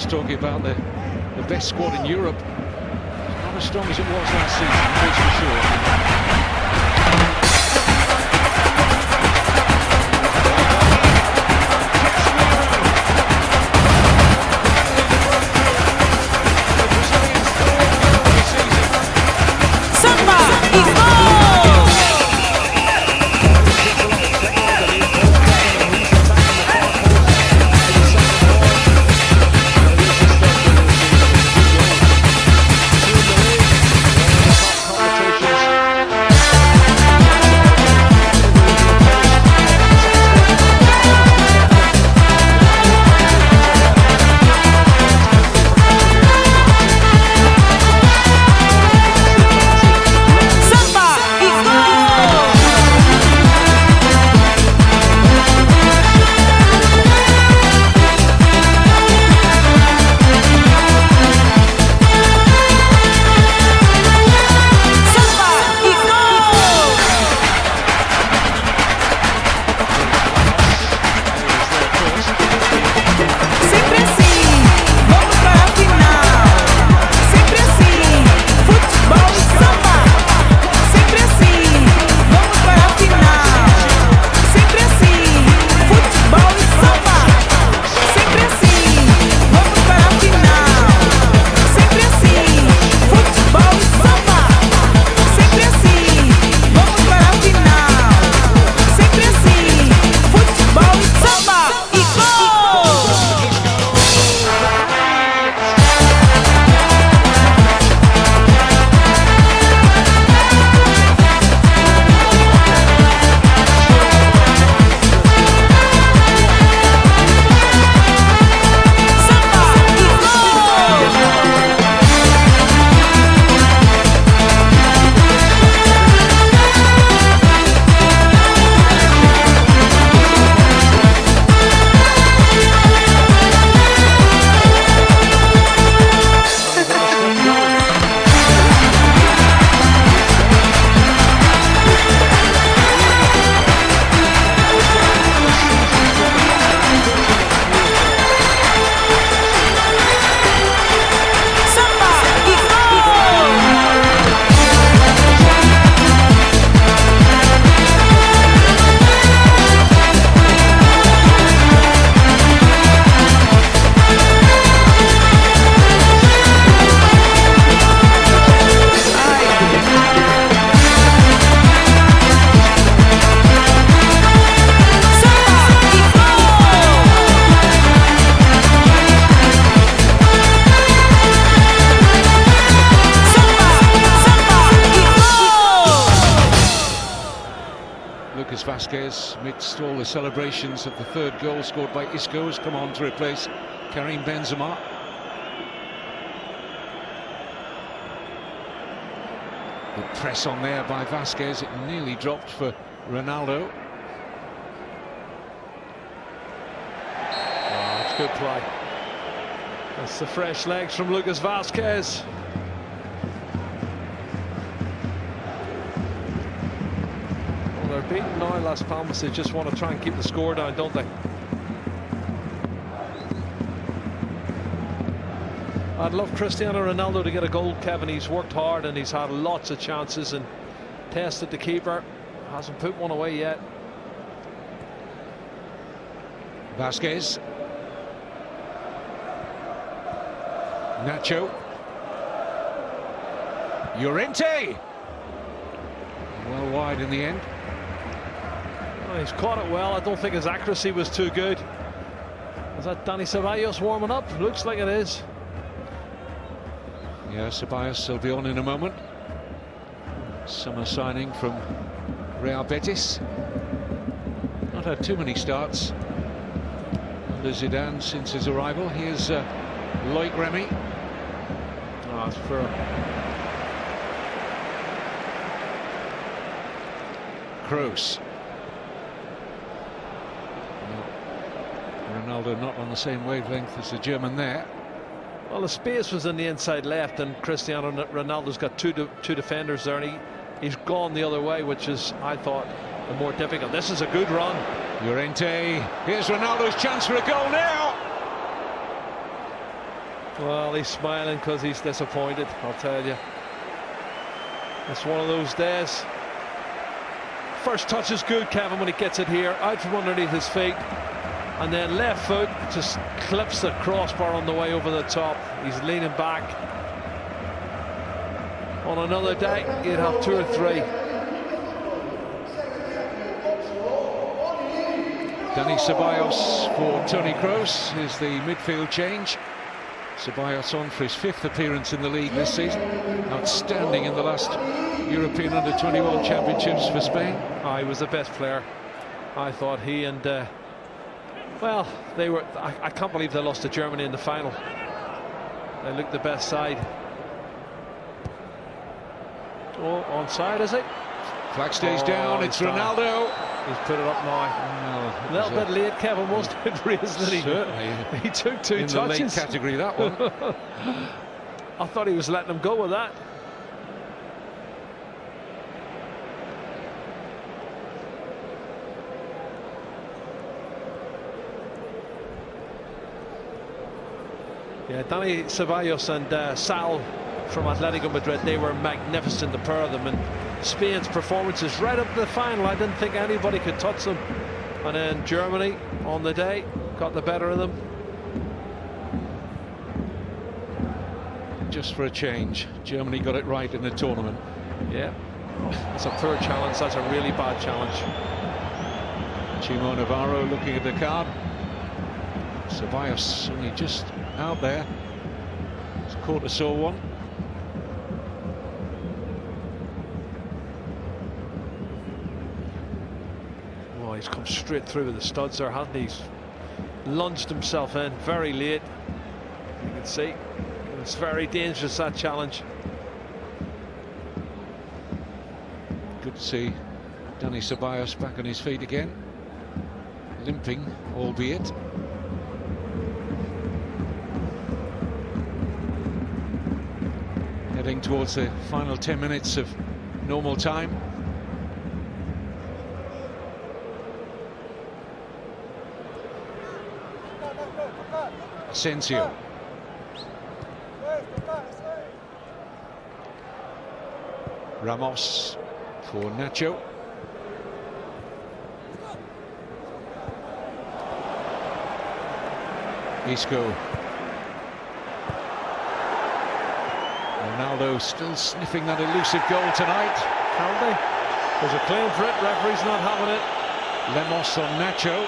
talking about the best squad in Europe. It's not as strong as it was last season, that's for sure. Vasquez, amidst all the celebrations of the third goal scored by Isco, has come on to replace Karim Benzema. The press on there by Vasquez, it nearly dropped for Ronaldo. Oh, it's good play. That's the fresh legs from Lucas Vasquez. They're beaten now, Las Palmas. They just want to try and keep the score down, don't they? I'd love Cristiano Ronaldo to get a goal, Kevin. He's worked hard and he's had lots of chances and tested the keeper. Hasn't put one away yet. Vasquez. Nacho. Llorente. Well wide in the end. Oh, he's caught it well. I don't think his accuracy was too good. Is that Dani Ceballos warming up? Looks like it is. Yeah, Ceballos will be on in a moment. Summer signing from Real Betis. Not had too many starts under Zidane since his arrival. Here's Loic Remy. Oh, that's fair. Kroos. Ronaldo not on the same wavelength as the German there. Well, the space was in the inside left, and Cristiano Ronaldo's got two defenders there, and he's gone the other way, which is, I thought, the more difficult. This is a good run. Llorente. Here's Ronaldo's chance for a goal now. Well, he's smiling because he's disappointed, I'll tell you. It's one of those days. First touch is good, Kevin, when he gets it here, out from underneath his feet. And then left foot just clips the crossbar on the way over the top. He's leaning back. On another day, you'd have 2 or 3. Dani Ceballos for Toni Kroos is the midfield change. Ceballos on for his 5th appearance in the league this season. Outstanding in the last European Under-21 Championships for Spain. He was the best player. I thought he and well, they were. I can't believe they lost to Germany in the final. They looked the best side. Oh, onside, is it? Flag stays down. It's Ronaldo. He's put it up now. A little bit late, Kevin, wasn't it, really? Certainly. He took 2 in touches. The late category, that one. I thought he was letting him go with that. Yeah, Dani Ceballos and Sal from Atletico Madrid, they were magnificent, the pair of them. And Spain's performances right up to the final, I didn't think anybody could touch them. And then Germany on the day got the better of them. Just for a change, Germany got it right in the tournament. Yeah, that's a poor challenge. That's a really bad challenge. Chimo Navarro looking at the card. Ceballos only just out there. It's caught a sore one. Oh, he's come straight through with the studs there, hasn't he? He's lunged himself in very late. You can see it's very dangerous, that challenge. Good to see Dani Ceballos back on his feet again, limping albeit. Heading towards the final 10 minutes of normal time. Asensio. Ramos for Nacho. Isco. Ronaldo still sniffing that elusive goal tonight. Can't they? There's a claim for it. Referee's not having it. Lemos on Nacho.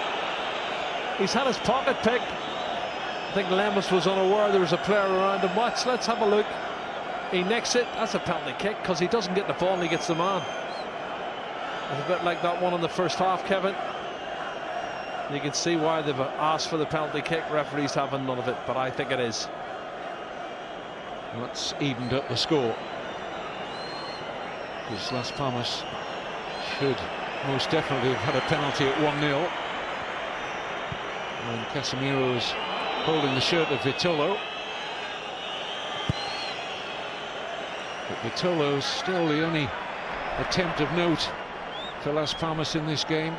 He's had his pocket picked. I think Lemos was unaware there was a player around him. Watch, let's have a look. He nicks it. That's a penalty kick because he doesn't get the ball and he gets the man. It's a bit like that one in the first half, Kevin. You can see why they've asked for the penalty kick. Referees having none of it, but I think it is. That's evened up the score, because Las Palmas should most definitely have had a penalty at 1-0 when Casemiro was holding the shirt of Vitolo. But Vitolo's still the only attempt of note for Las Palmas in this game,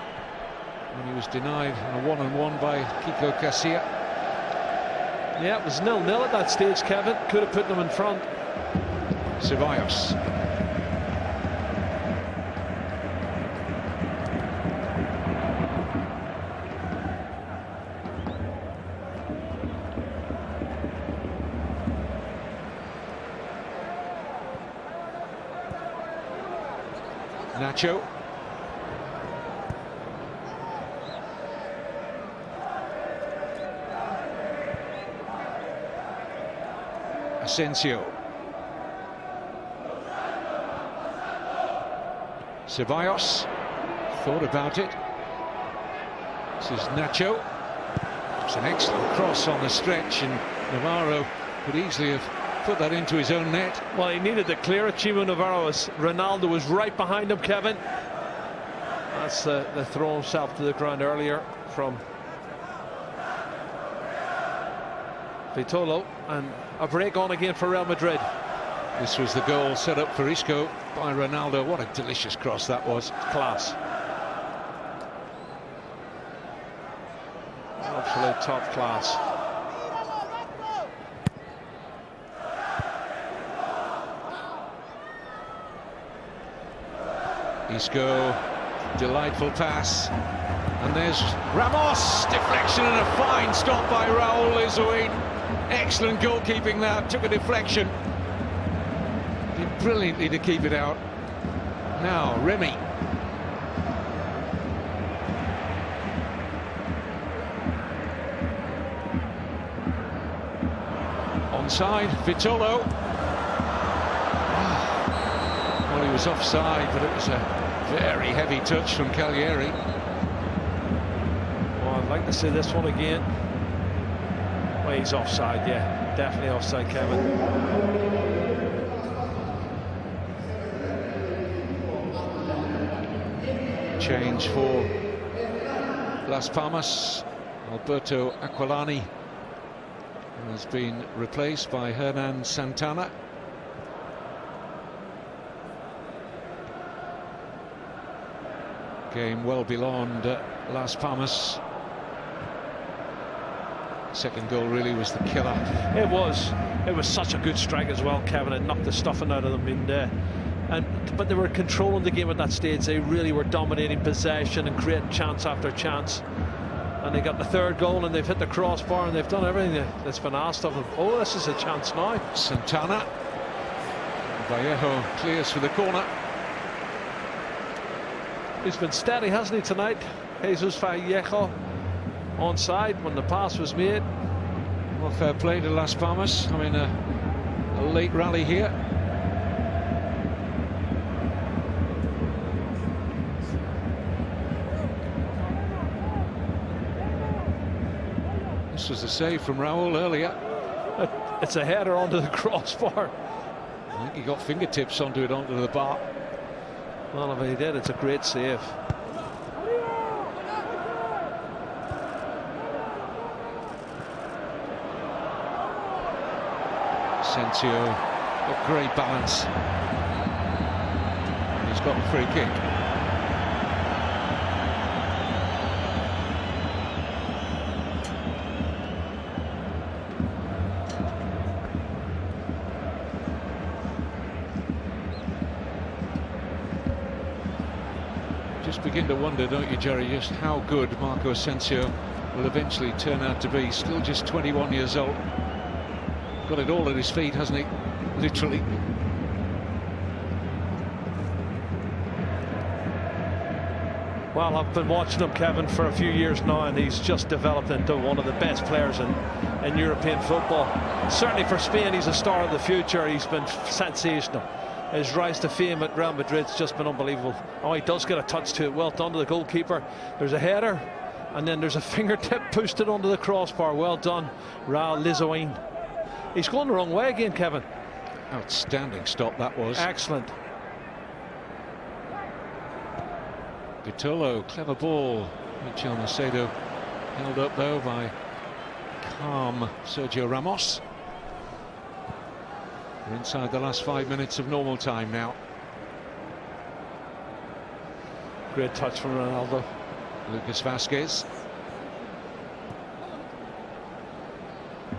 when he was denied on a 1-on-1 by Kiko Casilla. Yeah, it was 0-0 at that stage, Kevin. Could have put them in front. Ceballos. Nacho. Asensio. Ceballos thought about it. This is Nacho. It's an excellent cross on the stretch, and Navarro could easily have put that into his own net. Well, he needed to clear it, Chimo Navarro. Ronaldo was right behind him, Kevin. That's the throw himself to the ground earlier from Vitolo, and a break on again for Real Madrid. This was the goal set up for Isco by Ronaldo. What a delicious cross that was. Class. Absolute top class. Isco, delightful pass, and there's Ramos, deflection and a fine stop by Raul Lizoin. Excellent goalkeeping there, took a deflection, did brilliantly to keep it out. Now Remy. Onside, Vitolo. Well, he was offside, but it was a very heavy touch from Cagliari. Well, I'd like to see this one again. Well, he's offside, yeah, definitely offside, Kevin. Change for Las Palmas. Alberto Aquilani has been replaced by Hernan Santana. Game well beyond Las Palmas. Second goal really was the killer. It was such a good strike as well, Kevin. It knocked the stuffing out of them in there. But they were controlling the game at that stage. They really were dominating possession and creating chance after chance. And they got the third goal and they've hit the crossbar and they've done everything that's been asked of them. Oh, this is a chance now. Santana. Vallejo clears for the corner. He's been steady, hasn't he, tonight? Jesus Vallejo onside when the pass was made. Well, fair play to Las Palmas. I mean, a late rally here. This was a save from Raul earlier. It's a header onto the crossbar. I think he got fingertips onto the bar. Well, if he did, it's a great save. Asensio got great balance. He's got a free kick. Just begin to wonder, don't you, Jerry, just how good Marco Asensio will eventually turn out to be. Still just 21 years old. Got it all at his feet, hasn't he? Literally. Well, I've been watching him, Kevin, for a few years now, and he's just developed into one of the best players in European football. Certainly for Spain, he's a star of the future. He's been sensational. His rise to fame at Real Madrid's just been unbelievable. Oh, he does get a touch to it. Well done to the goalkeeper. There's a header, and then there's a fingertip pushed it onto the crossbar. Well done, Raul Lizoin. He's going the wrong way again, Kevin. Outstanding stop that was. Excellent. Vitolo, clever ball. Michel Macedo held up though by calm Sergio Ramos. We're inside the last 5 minutes of normal time now. Great touch from Ronaldo. Lucas Vazquez.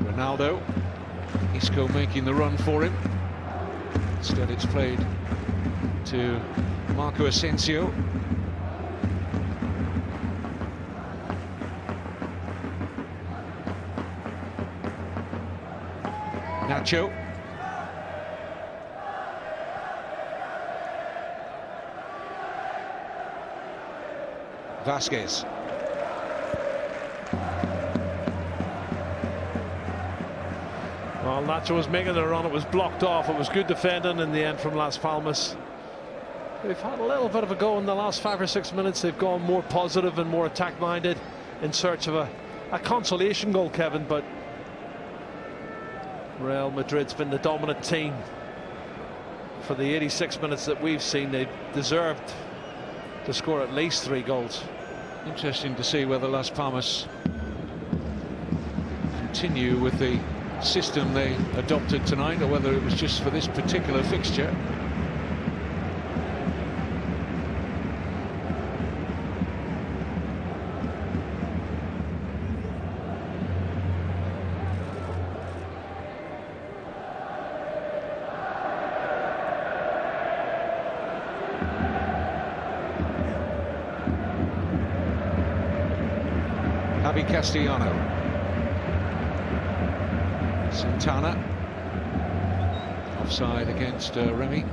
Ronaldo. Isco making the run for him. Instead it's played to Marco Asensio. Nacho. Vazquez. Well, Nacho was making the run. It was blocked off. It was good defending in the end from Las Palmas. They've had a little bit of a go in the last 5 or 6 minutes. They've gone more positive and more attack-minded in search of a consolation goal, Kevin, but Real Madrid's been the dominant team for the 86 minutes that we've seen. They deserved to score at least 3 goals. Interesting to see whether Las Palmas continue with the system they adopted tonight, or whether it was just for this particular fixture. Castellano. Santana. Offside against Remy.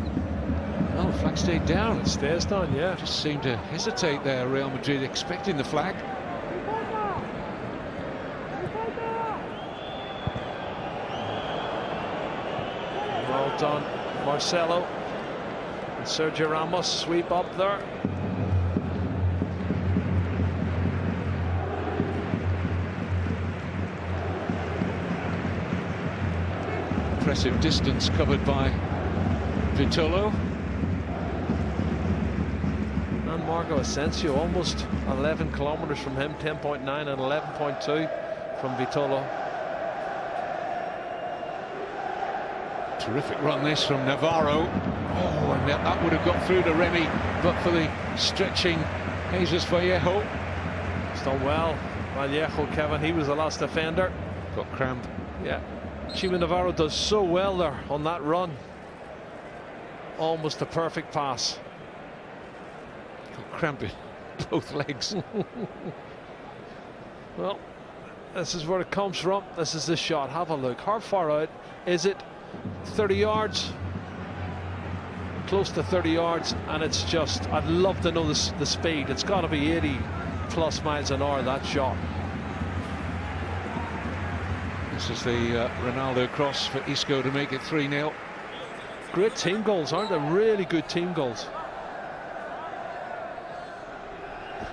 Oh, flag stayed down. It stays down, yeah. Just seemed to hesitate there, Real Madrid, expecting the flag. Well done, Marcelo. And Sergio Ramos sweep up there. Impressive distance covered by Vitolo. And Marco Asensio, almost 11 kilometers from him, 10.9 and 11.2 from Vitolo. Terrific run this from Navarro. Oh, and that would have got through to Remy, but for the stretching Jesus Vallejo. It's done well. Vallejo, Kevin, he was the last defender. Got cramp. Yeah. Chima Navarro does so well there on that run. Almost a perfect pass. Got cramp in both legs. Well, this is where it comes from. This is the shot. Have a look. How far out is it? 30 yards? Close to 30 yards, and it's just, I'd love to know the speed. It's got to be 80 plus miles an hour, that shot. This is the Ronaldo cross for Isco to make it 3-0. Great team goals, aren't they? Really good team goals.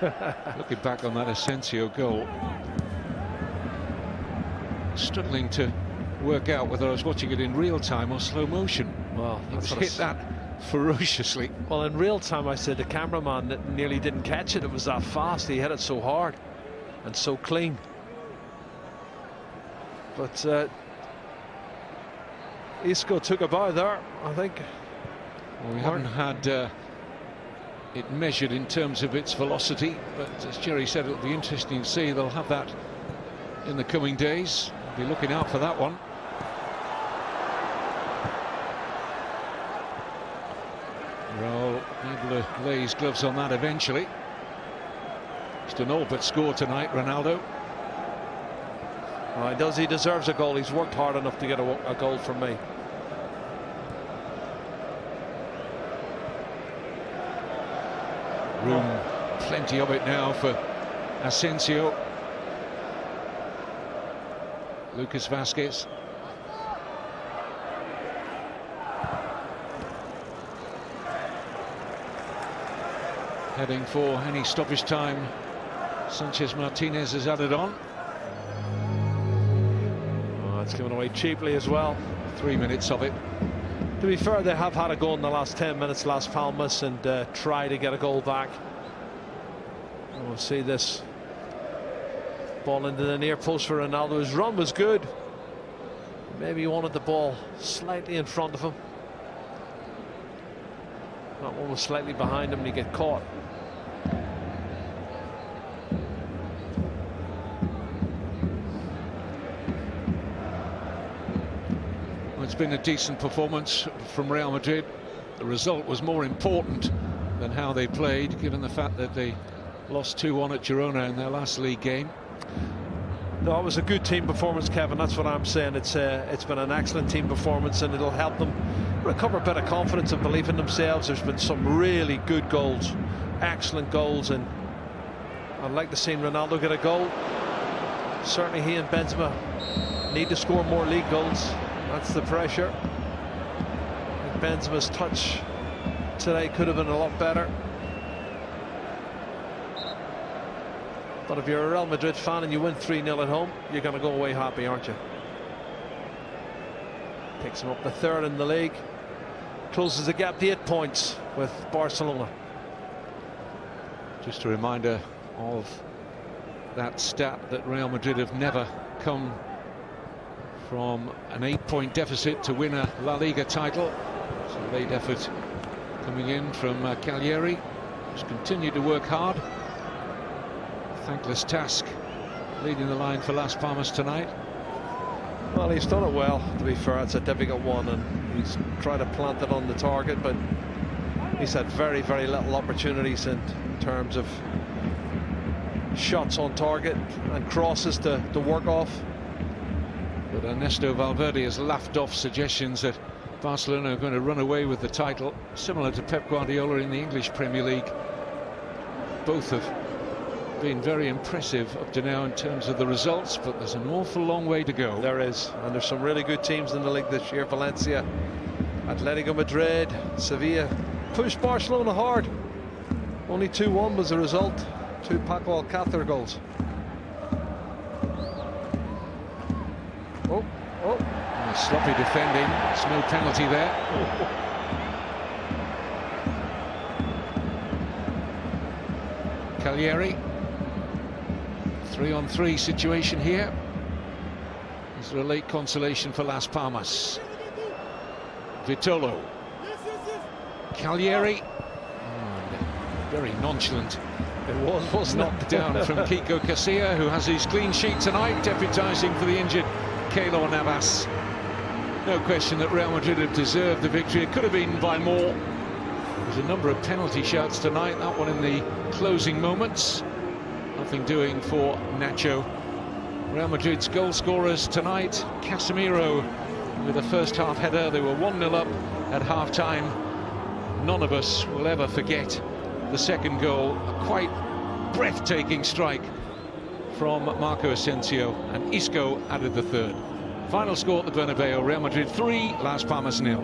Looking back on that Asensio goal, struggling to work out whether I was watching it in real time or slow motion. Well, he was hit that ferociously. Well, in real time, I said the cameraman nearly didn't catch it. It was that fast. He hit it so hard and so clean. But Isco took a bow there, I think. Well, we haven't had it measured in terms of its velocity, but as Jerry said, it'll be interesting to see. They'll have that in the coming days. Be looking out for that one. Raul able to lay his gloves on that eventually. Just an all but score tonight, Ronaldo. He does. He deserves a goal. He's worked hard enough to get a goal from me. Room, plenty of it now for Asensio. Lucas Vazquez. Heading for any stoppage time. Sanchez Martinez has added on. It's given away cheaply as well. 3 minutes of it. To be fair, they have had a goal in the last 10 minutes, Las Palmas, and try to get a goal back. And we'll see this ball into the near post for Ronaldo. His run was good. Maybe he wanted the ball slightly in front of him. That one was slightly behind him and he get caught. It's been a decent performance from Real Madrid. The result was more important than how they played, given the fact that they lost 2-1 at Girona in their last league game. No, it was a good team performance, Kevin. That's what I'm saying. It's been an excellent team performance, and it'll help them recover a bit of confidence and belief in themselves. There's been some really good goals, excellent goals, and I'd like to see Ronaldo get a goal. Certainly he and Benzema need to score more league goals. That's the pressure. And Benzema's touch today could have been a lot better. But if you're a Real Madrid fan and you win 3-0 at home, you're going to go away happy, aren't you? Picks him up the third in the league. Closes the gap to 8 points with Barcelona. Just a reminder of that stat that Real Madrid have never come from an 8-point deficit to win a La Liga title. It's a late effort coming in from Cagliari, who's continued to work hard. Thankless task leading the line for Las Palmas tonight. Well, he's done it well, to be fair. It's a difficult one and he's tried to plant it on the target, but he's had very, very little opportunities in terms of shots on target and crosses to work off. But Ernesto Valverde has laughed off suggestions that Barcelona are going to run away with the title, similar to Pep Guardiola in the English Premier League. Both have been very impressive up to now in terms of the results, but there's an awful long way to go. There is, and there's some really good teams in the league this year. Valencia, Atletico Madrid, Sevilla pushed Barcelona hard. Only 2-1 was the result. 2 Paco Alcácer goals. Oh, sloppy defending. There's no penalty there. Cagliari. 3-on-3 situation here. Is there a late consolation for Las Palmas? Vitolo. Cagliari. Very nonchalant. It was knocked down from Kiko Casilla, who has his clean sheet tonight, deputising for the injured Keylor Navas. No question that Real Madrid have deserved the victory. It could have been by more. There's a number of penalty shouts tonight, that one in the closing moments. Nothing doing for Nacho. Real Madrid's goal scorers tonight: Casemiro with a first half header. They were 1-0 up at half-time. None of us will ever forget the second goal. A quite breathtaking strike from Marco Asensio, and Isco added the third. Final score at the Bernabeu: Real Madrid 3, Las Palmas 0.